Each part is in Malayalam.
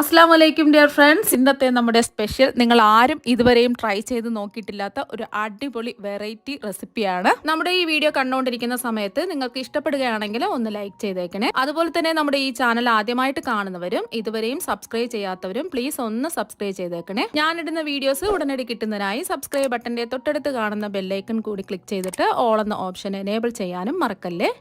അസ്സാം വലൈക്കും ഡിയർ ഫ്രണ്ട്സ്. ഇന്നത്തെ നമ്മുടെ സ്പെഷ്യൽ നിങ്ങൾ ആരും ഇതുവരെയും ട്രൈ ചെയ്ത് നോക്കിയിട്ടില്ലാത്ത ഒരു അടിപൊളി വെറൈറ്റി റെസിപ്പിയാണ്. നമ്മുടെ ഈ വീഡിയോ കണ്ടുകൊണ്ടിരിക്കുന്ന സമയത്ത് നിങ്ങൾക്ക് ഇഷ്ടപ്പെടുകയാണെങ്കിൽ ഒന്ന് ലൈക്ക് ചെയ്തേക്കണേ. അതുപോലെ തന്നെ നമ്മുടെ ഈ ചാനൽ ആദ്യമായിട്ട് കാണുന്നവരും ഇതുവരെയും സബ്സ്ക്രൈബ് ചെയ്യാത്തവരും പ്ലീസ് ഒന്ന് സബ്സ്ക്രൈബ് ചെയ്തേക്കണേ. ഞാനിടുന്ന വീഡിയോസ് ഉടനടി കിട്ടുന്നതിനായി സബ്സ്ക്രൈബ് ബട്ടന്റെ തൊട്ടടുത്ത് കാണുന്ന ബെല്ലൈക്കൺ കൂടി ക്ലിക്ക് ചെയ്തിട്ട് ഓൾ എന്ന ഓപ്ഷൻ എനേബിൾ ചെയ്യാനും മറക്കല്ലേ.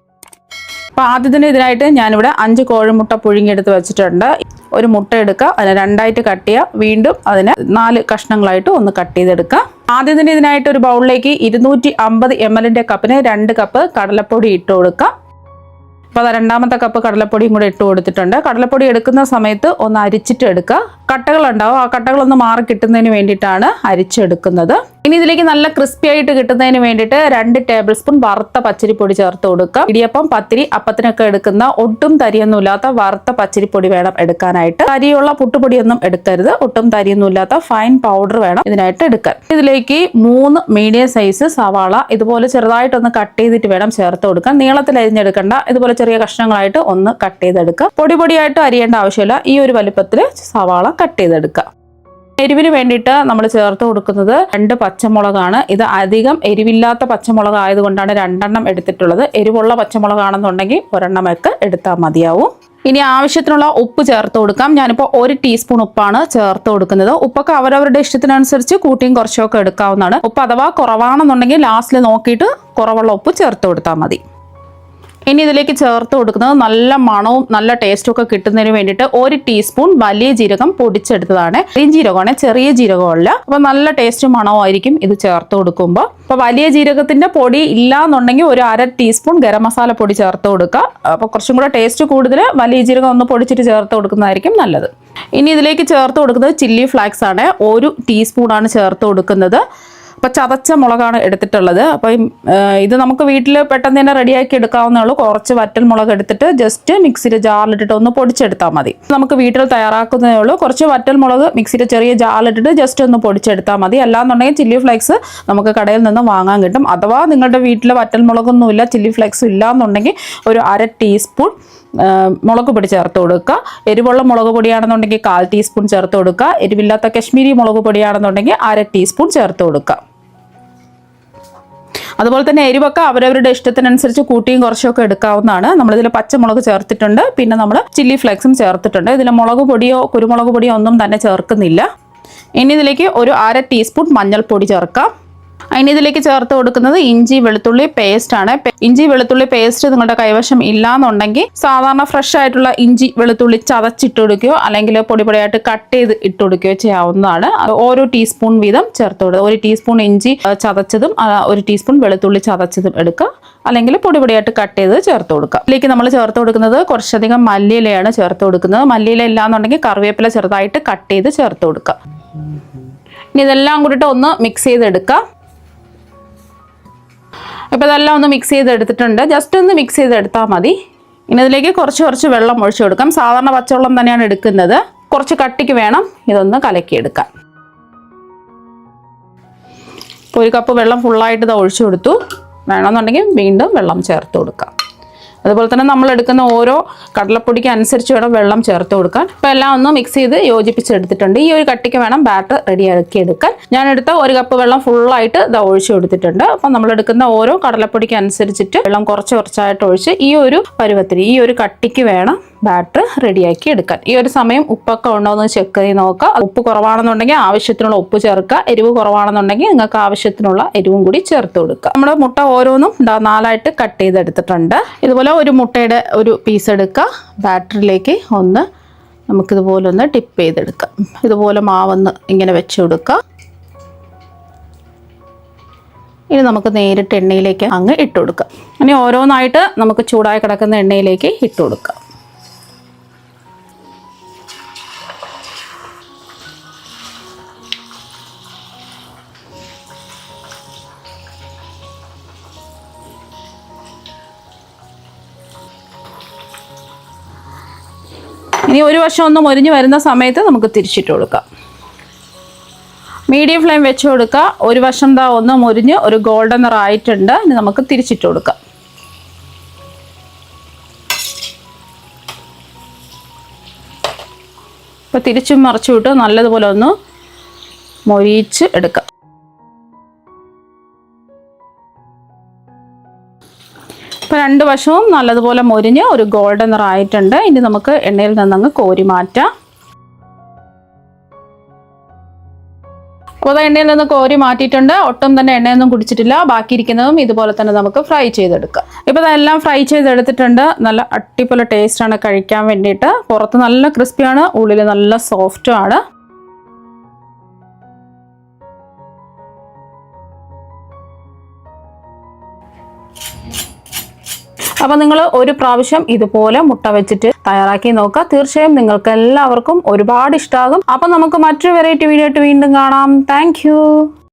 അപ്പോൾ ആദ്യത്തിന് ഇതിനായിട്ട് ഞാനിവിടെ 5 കോഴിമുട്ട പുഴുങ്ങിയെടുത്ത് വെച്ചിട്ടുണ്ട്. ഒരു മുട്ട എടുക്കുക, അതിനെ 2ആയിട്ട് കട്ട് ചെയ്യുക, വീണ്ടും അതിനെ 4 കഷ്ണങ്ങളായിട്ട് ഒന്ന് കട്ട് ചെയ്തെടുക്കുക. ആദ്യത്തിന് ഇതിനായിട്ട് ഒരു ബൗളിലേക്ക് 250 ml കപ്പിന് 2 കപ്പ് കടലപ്പൊടി ഇട്ട് കൊടുക്കുക. അപ്പോൾ അത് 2ാമത്തെ കപ്പ് കടലപ്പൊടിയും കൂടെ ഇട്ട് കൊടുത്തിട്ടുണ്ട്. കടലപ്പൊടി എടുക്കുന്ന സമയത്ത് ഒന്ന് അരിച്ചിട്ട് എടുക്കുക. കട്ടകളുണ്ടാവും, ആ കട്ടകളൊന്ന് മാറി കിട്ടുന്നതിന് വേണ്ടിയിട്ടാണ് അരിച്ചെടുക്കുന്നത്. ഇനി ഇതിലേക്ക് നല്ല ക്രിസ്പി ആയിട്ട് കിട്ടുന്നതിന് വേണ്ടിയിട്ട് 2 ടേബിൾ സ്പൂൺ വറുത്ത പച്ചരിപ്പൊടി ചേർത്ത് കൊടുക്കുക. ഇടിയപ്പം, പത്തിരി, അപ്പത്തിനൊക്കെ എടുക്കുന്ന ഒട്ടും തരിയൊന്നും ഇല്ലാത്ത വറുത്ത പച്ചരിപ്പൊടി വേണം എടുക്കാനായിട്ട്. തരിയുള്ള പുട്ടുപൊടിയൊന്നും എടുക്കരുത്. ഒട്ടും തരിയൊന്നും ഇല്ലാത്ത ഫൈൻ പൗഡർ വേണം ഇതിനായിട്ട് എടുക്കാൻ. ഇതിലേക്ക് 3 മീഡിയം സൈസ് സവാള ഇതുപോലെ ചെറുതായിട്ടൊന്ന് കട്ട് ചെയ്തിട്ട് വേണം ചേർത്ത് കൊടുക്കാൻ. നീളത്തിൽ അരിഞ്ഞെടുക്കണ്ട, ഇതുപോലെ ചെറിയ കഷ്ണങ്ങളായിട്ട് ഒന്ന് കട്ട് ചെയ്തെടുക്കുക. പൊടിയായിട്ട് അരിയേണ്ട ആവശ്യമില്ല. ഈ ഒരു വലുപ്പത്തിൽ സവാള കട്ട് ചെയ്തെടുക്കുക. എരിവിന് വേണ്ടിയിട്ട് നമ്മൾ ചേർത്ത് കൊടുക്കുന്നത് 2 പച്ചമുളകാണ്. ഇത് അധികം എരിവില്ലാത്ത പച്ചമുളക് ആയതുകൊണ്ടാണ് 2 എടുത്തിട്ടുള്ളത്. എരിവുള്ള പച്ചമുളകാണെന്നുണ്ടെങ്കിൽ 1 എടുത്താൽ മതിയാവും. ഇനി ആവശ്യത്തിനുള്ള ഉപ്പ് ചേർത്ത് കൊടുക്കാം. ഞാനിപ്പോൾ 1 ടീസ്പൂൺ ഉപ്പാണ് ചേർത്ത് കൊടുക്കുന്നത്. ഉപ്പൊക്കെ അവരവരുടെ ഇഷ്ടത്തിനനുസരിച്ച് കൂട്ടിയും കുറച്ചൊക്കെ എടുക്കാവുന്നതാണ്. ഉപ്പ് അഥവാ കുറവാണെന്നുണ്ടെങ്കിൽ ലാസ്റ്റിൽ നോക്കിയിട്ട് കുറവുള്ള ഉപ്പ് ചേർത്ത് കൊടുത്താൽ മതി. ഇനി ഇതിലേക്ക് ചേർത്ത് കൊടുക്കുന്നത് നല്ല മണവും നല്ല ടേസ്റ്റും ഒക്കെ കിട്ടുന്നതിന് വേണ്ടിയിട്ട് 1 ടീസ്പൂൺ വലിയ ജീരകം പൊടിച്ചെടുത്തതാണ്. ജീരകമാണ്, ചെറിയ ജീരകമല്ല. അപ്പോൾ നല്ല ടേസ്റ്റും മണവുമായിരിക്കും ഇത് ചേർത്ത് കൊടുക്കുമ്പോൾ. അപ്പോൾ വലിയ ജീരകത്തിന്റെ പൊടി ഇല്ല എന്നുണ്ടെങ്കിൽ ഒരു 1/2 ടീസ്പൂൺ ഗരം മസാല പൊടി ചേർത്ത് കൊടുക്കുക. അപ്പോൾ കുറച്ചും കൂടെ ടേസ്റ്റ് കൂടുതൽ വലിയ ജീരകം ഒന്ന് പൊടിച്ചിട്ട് ചേർത്ത് കൊടുക്കുന്നതായിരിക്കും നല്ലത്. ഇനി ഇതിലേക്ക് ചേർത്ത് കൊടുക്കുന്നത് ചില്ലി ഫ്ലാക്സ് ആണ്. 1 ടീസ്പൂണാണ് ചേർത്ത് കൊടുക്കുന്നത്. അപ്പോൾ ചതച്ച മുളകാണ് എടുത്തിട്ടുള്ളത്. അപ്പോൾ ഇത് നമുക്ക് വീട്ടിൽ പെട്ടെന്ന് തന്നെ റെഡിയാക്കി എടുക്കാവുന്നേ ഉള്ളൂ. കുറച്ച് വറ്റൽ മുളക് എടുത്തിട്ട് ജസ്റ്റ് മിക്സിയുടെ ജാറിലിട്ടിട്ട് ഒന്ന് പൊടിച്ചെടുത്താൽ മതി. നമുക്ക് വീട്ടിൽ തയ്യാറാക്കുന്നതേ ഉള്ളൂ. കുറച്ച് വറ്റൽ മുളക് മിക്സിയുടെ ചെറിയ ജാറിലിട്ടിട്ട് ജസ്റ്റ് ഒന്ന് പൊടിച്ചെടുത്താൽ മതി. അല്ലാന്നുണ്ടെങ്കിൽ ചില്ലി ഫ്ലേക്സ് നമുക്ക് കടയിൽ നിന്ന് വാങ്ങാൻ കിട്ടും. അഥവാ നിങ്ങളുടെ വീട്ടിൽ വറ്റൽ മുളകൊന്നുമില്ല, ചില്ലി ഫ്ലേക്സ് ഇല്ല എന്നുണ്ടെങ്കിൽ ഒരു 1/2 ടീസ്പൂൺ മുളക് പൊടി ചേർത്ത് കൊടുക്കുക. എരിവുള്ള മുളക് പൊടിയാണെന്നുണ്ടെങ്കിൽ 1/4 ടീസ്പൂൺ ചേർത്ത് കൊടുക്കുക. എരിവില്ലാത്ത കശ്മീരി മുളക് പൊടിയാണെന്നുണ്ടെങ്കിൽ 1/2 ടീസ്പൂൺ ചേർത്ത് കൊടുക്കുക. അതുപോലെ തന്നെ എരിവൊക്കെ അവരവരുടെ ഇഷ്ടത്തിനനുസരിച്ച് കൂട്ടിയും കുറച്ചൊക്കെ എടുക്കാവുന്നതാണ്. നമ്മളിതിൽ പച്ചമുളക് ചേർത്തിട്ടുണ്ട്, പിന്നെ നമ്മൾ ചില്ലി ഫ്ലേക്സും ചേർത്തിട്ടുണ്ട്. ഇതിൽ മുളക് പൊടിയോ കുരുമുളക് പൊടിയോ ഒന്നും തന്നെ ചേർക്കുന്നില്ല. ഇനി ഇതിലേക്ക് ഒരു 1/2 ടീസ്പൂൺ മഞ്ഞൾപ്പൊടി ചേർക്കാം. അതിന് ഇതിലേക്ക് ചേർത്ത് കൊടുക്കുന്നത് ഇഞ്ചി വെളുത്തുള്ളി പേസ്റ്റ് ആണ്. ഇഞ്ചി വെളുത്തുള്ളി പേസ്റ്റ് നിങ്ങളുടെ കൈവശം ഇല്ലാന്നുണ്ടെങ്കിൽ സാധാരണ ഫ്രഷ് ആയിട്ടുള്ള ഇഞ്ചി വെളുത്തുള്ളി ചതച്ചിട്ട് കൊടുക്കുകയോ അല്ലെങ്കിൽ പൊടിയായിട്ട് കട്ട് ചെയ്ത് ഇട്ട് കൊടുക്കുകയോ ചെയ്യാവുന്നതാണ്. ഓരോ ടീസ്പൂൺ വീതം ചേർത്ത് കൊടുക്കുക. 1 ടീസ്പൂൺ ഇഞ്ചി ചതച്ചതും 1 ടീസ്പൂൺ വെളുത്തുള്ളി ചതച്ചതും എടുക്കുക, അല്ലെങ്കിൽ പൊടിയായിട്ട് കട്ട് ചെയ്ത് ചേർത്ത് കൊടുക്കുക. ഇതിലേക്ക് നമ്മൾ ചേർത്ത് കൊടുക്കുന്നത് കുറച്ചധികം മല്ലിയിലയാണ് ചേർത്ത് കൊടുക്കുന്നത്. മല്ലിയില ഇല്ലാന്നുണ്ടെങ്കിൽ കറിവേപ്പില ചെറുതായിട്ട് കട്ട് ചെയ്ത് ചേർത്ത് കൊടുക്കുക. ഇനി ഇതെല്ലാം കൂടിയിട്ട് ഒന്ന് മിക്സ് ചെയ്തെടുക്കുക. ഇപ്പോൾ ഇതെല്ലാം ഒന്ന് മിക്സ് ചെയ്തെടുത്തിട്ടുണ്ട്. ജസ്റ്റ് ഒന്ന് മിക്സ് ചെയ്തെടുത്താൽ മതി. ഇനി ഇതിലേക്ക് കുറച്ച് വെള്ളം ഒഴിച്ചു കൊടുക്കാം. സാധാരണ പച്ചവെള്ളം തന്നെയാണ് എടുക്കുന്നത്. കുറച്ച് കട്ടിക്ക് വേണം ഇതൊന്ന് കലക്കിയെടുക്കാൻ. ഇപ്പോൾ 1 കപ്പ് വെള്ളം ഫുള്ളായിട്ട് ഇത് ഒഴിച്ചു കൊടുത്തു. വേണമെന്നുണ്ടെങ്കിൽ വീണ്ടും വെള്ളം ചേർത്ത് കൊടുക്കാം. അതുപോലെ തന്നെ നമ്മൾ എടുക്കുന്ന ഓരോ കടലപ്പൊടിക്ക് അനുസരിച്ച് വേണം വെള്ളം ചേർത്ത് കൊടുക്കാൻ. അപ്പോൾ എല്ലാം ഒന്ന് മിക്സ് ചെയ്ത് യോജിപ്പിച്ചെടുത്തിട്ടുണ്ട്. ഈ ഒരു കട്ടിക്ക് വേണം ബാറ്റർ റെഡിയാക്കി എടുക്കാൻ. ഞാൻ എടുത്ത 1 കപ്പ് വെള്ളം ഫുള്ളായിട്ട് ഇത് ഒഴിച്ചു കൊടുത്തിട്ടുണ്ട്. അപ്പോൾ നമ്മൾ എടുക്കുന്ന ഓരോ കടലപ്പൊടിക്ക് അനുസരിച്ചിട്ട് വെള്ളം കുറച്ചായിട്ട് ഒഴിച്ച് ഈ ഒരു പരുവത്തിന്, ഈ ഒരു കട്ടിക്ക് വേണം ബാറ്റർ റെഡിയാക്കി എടുക്കാൻ. ഈ ഒരു സമയം ഉപ്പൊക്കെ ഉണ്ടോ എന്ന് ചെക്ക് ചെയ്ത് നോക്കുക. ഉപ്പ് കുറവാണെന്നുണ്ടെങ്കിൽ ആവശ്യത്തിനുള്ള ഉപ്പ് ചേർക്കുക. എരിവ് കുറവാണെന്നുണ്ടെങ്കിൽ നിങ്ങൾക്ക് ആവശ്യത്തിനുള്ള എരിവും കൂടി ചേർത്ത് കൊടുക്കുക. നമ്മുടെ മുട്ട ഓരോന്നും 4ആയിട്ട് കട്ട് ചെയ്തെടുത്തിട്ടുണ്ട്. ഇതുപോലെ ഒരു മുട്ടയുടെ ഒരു പീസ് എടുക്കുക. ബാറ്ററിലേക്ക് നമുക്കിതുപോലെ ഒന്ന് ടിപ്പ് ചെയ്തെടുക്കാം. ഇതുപോലെ മാവൊന്ന് ഇങ്ങനെ വെച്ച് കൊടുക്കുക. ഇനി നമുക്ക് നേരിട്ട് എണ്ണയിലേക്ക് അങ്ങ് ഇട്ട് കൊടുക്കാം. ഇനി ഓരോന്നായിട്ട് നമുക്ക് ചൂടായി കിടക്കുന്ന എണ്ണയിലേക്ക് ഇട്ട് കൊടുക്കാം. ഇനി ഒരു വശം ഒന്ന് മൊരിഞ്ഞ് വരുന്ന സമയത്ത് നമുക്ക് തിരിച്ചിട്ട് കൊടുക്കാം. മീഡിയം ഫ്ലെയിം വെച്ച് കൊടുക്കുക. ഒരു വശം ഒന്ന് മൊരിഞ്ഞ് ഒരു ഗോൾഡൻ നിറമായിട്ടുണ്ട്. ഇനി നമുക്ക് തിരിച്ചിട്ട് കൊടുക്കാം. അപ്പോൾ തിരിച്ചും മറിച്ചും ഇട്ട് നല്ലതുപോലെ ഒന്ന് മൊരിയിച്ച് എടുക്കാം. ഇപ്പോൾ 2 വശവും നല്ലതുപോലെ മൊരിഞ്ഞ് ഒരു ഗോൾഡൻ നിറമായിട്ടുണ്ട്. ഇനി നമുക്ക് എണ്ണയിൽ നിന്നങ്ങ് കോരി മാറ്റാം. അപ്പോൾ എണ്ണയിൽ നിന്ന് കോരി മാറ്റിയിട്ടുണ്ട്. ഒട്ടും തന്നെ എണ്ണയൊന്നും കുടിച്ചിട്ടില്ല. ബാക്കിയിരിക്കുന്നതും ഇതുപോലെ തന്നെ നമുക്ക് ഫ്രൈ ചെയ്തെടുക്കാം. ഇപ്പോൾ ഇതെല്ലാം ഫ്രൈ ചെയ്തെടുത്തിട്ടുണ്ട്. നല്ല അടിപൊളി ടേസ്റ്റാണ് കഴിക്കാൻ വേണ്ടിയിട്ട്. പുറത്ത് നല്ല ക്രിസ്പിയാണ്, ഉള്ളിൽ നല്ല സോഫ്റ്റുമാണ്. അപ്പോൾ നിങ്ങൾ ഒരു പ്രാവശ്യം ഇതുപോലെ മുട്ട വെച്ചിട്ട് തയ്യാറാക്കി നോക്കുക. തീർച്ചയായും നിങ്ങൾക്ക് എല്ലാവർക്കും ഒരുപാട് ഇഷ്ടമാകും. അപ്പോൾ നമുക്ക് മറ്റൊരു വെറൈറ്റി വീഡിയോ ആയിട്ട് വീണ്ടും കാണാം. താങ്ക്